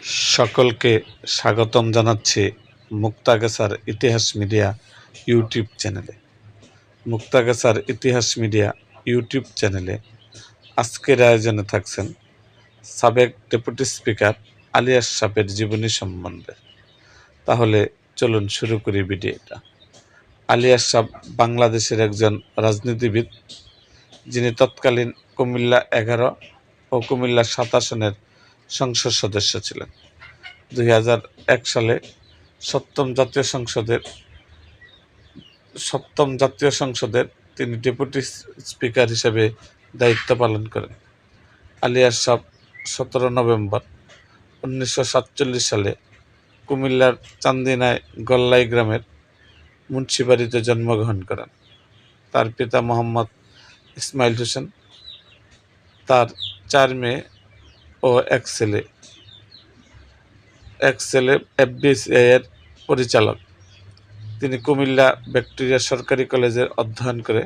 সকলকে স্বাগতম জানাচ্ছি মুক্তাগাছার ইতিহাস মিডিয়া ইউটিউব চ্যানেলে। মুক্তাগাছার ইতিহাস মিডিয়া ইউটিউব চ্যানেলে আজকের আয়োজনে থাকছেন সাবেক ডেপুটি স্পিকার আলী আশরাফের জীবনী সম্বন্ধে। তাহলে চলুন শুরু করি ভিডিওটা। আলী আশরাফ বাংলাদেশের একজন রাজনীতিবিদ, যিনি তৎকালীন কুমিল্লা 11 ও কুমিল্লা 7 আসনের সংসদ সদস্য ছিলেন। 2001 সালে সপ্তম জাতীয় সংসদের তিনি ডেপুটি স্পিকার হিসেবে দায়িত্ব পালন করেন। আলী আশরাফ 17 নভেম্বর 1947 সালে কুমিল্লার চান্দিনায় গল্লাই গ্রামের মুন্সিবাড়িতে জন্মগ্রহণ করেন। তার পিতা মোহাম্মদ ইসমাইল হোসেন, তার 4 মেয়ে ও এক ছেলে এফবিসিআই এর পরিচালক। তিনি কুমিল্লা ভিক্টোরিয়া সরকারি কলেজে অধ্যয়ন করে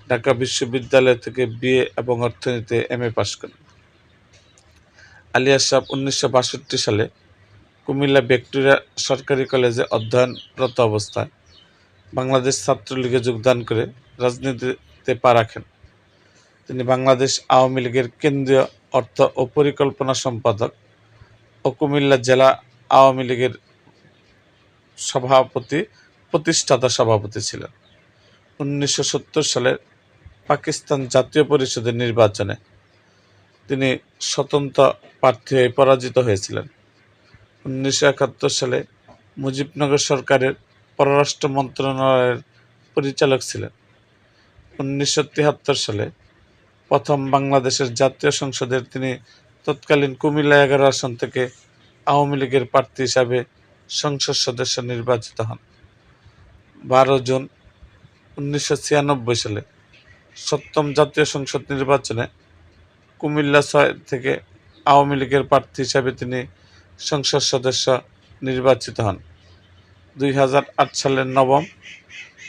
ঢাকা বিশ্ববিদ্যালয় থেকে বিএ এবং অর্থনীতিতে এমএ পাশ করেন। আলী আশরাফ 1962 সালে কুমিল্লা ভিক্টোরিয়া সরকারি কলেজে অধ্যয়নরত অবস্থায় বাংলাদেশ ছাত্রলীগে যোগদান করে রাজনীতিতে পা রাখেন। তিনি বাংলাদেশ আওয়ামী লীগের কেন্দ্রীয় অর্থ ও পরিকল্পনা সম্পাদক ও কুমিল্লা জেলা আওয়ামী লীগের প্রতিষ্ঠাতা সভাপতি ছিলেন। 1970 সালের পাকিস্তান জাতীয় পরিষদের নির্বাচনে তিনি স্বতন্ত্র প্রার্থী হয়ে পরাজিত হয়েছিলেন। 1971 সালে মুজিবনগর সরকারের পররাষ্ট্র মন্ত্রণালয়ের পরিচালক ছিলেন। 1973 সালে প্রথম বাংলাদেশের জাতীয় সংসদের তিনি তৎকালীন কুমিল্লা 11 আসন থেকে আওয়ামী লীগের প্রার্থী হিসাবে সংসদ সদস্য নির্বাচিত হন। 12 জুন 1996 সালে সপ্তম জাতীয় সংসদ নির্বাচনে কুমিল্লা 6 থেকে আওয়ামী লীগের প্রার্থী হিসাবে তিনি সংসদ সদস্য নির্বাচিত হন। 2008 সালের নবম,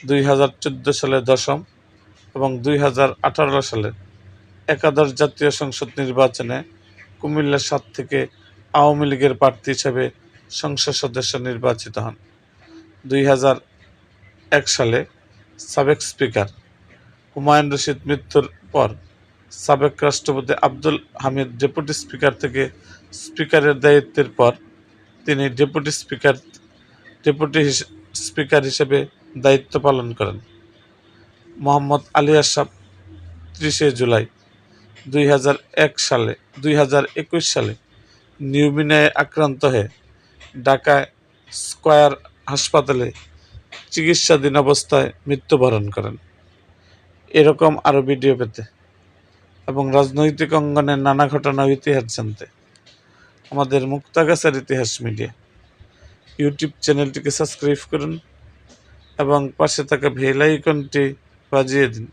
2014 সালের দশম এবং 2018 সালের একাদশ জাতীয় সংসদ নির্বাচনে কুমিল্লা 7 থেকে আওয়ামী লীগের প্রার্থী হিসেবে সংসদ সদস্য নির্বাচিত হন। 2001 সালে সাবেক স্পিকার হুমায়ুন রশিদ মৃত্যুর পর সাবেক রাষ্ট্রপতি আব্দুল হামিদ ডেপুটি স্পিকার থেকে স্পিকারের দায়িত্বের পর তিনি ডেপুটি স্পিকার হিসেবে দায়িত্ব পালন করেন। মোহাম্মদ আলী আশরাফ 30 জুলাই 2021 সালে নিউমোনিয়ায় আক্রান্ত হয়ে ঢাকায় স্কয়ার হাসপাতালে চিকিৎসাধীন অবস্থায় মৃত্যুবরণ করেন। এরকম আরও ভিডিও পেতে এবং রাজনৈতিক অঙ্গনের নানা ঘটনা ও ইতিহাস জানতে আমাদের মুক্তাগাছার ইতিহাস মিডিয়া ইউটিউব চ্যানেলটিকে সাবস্ক্রাইব করুন এবং পাশে থাকা বেল আইকনটি বাজিয়ে দিন।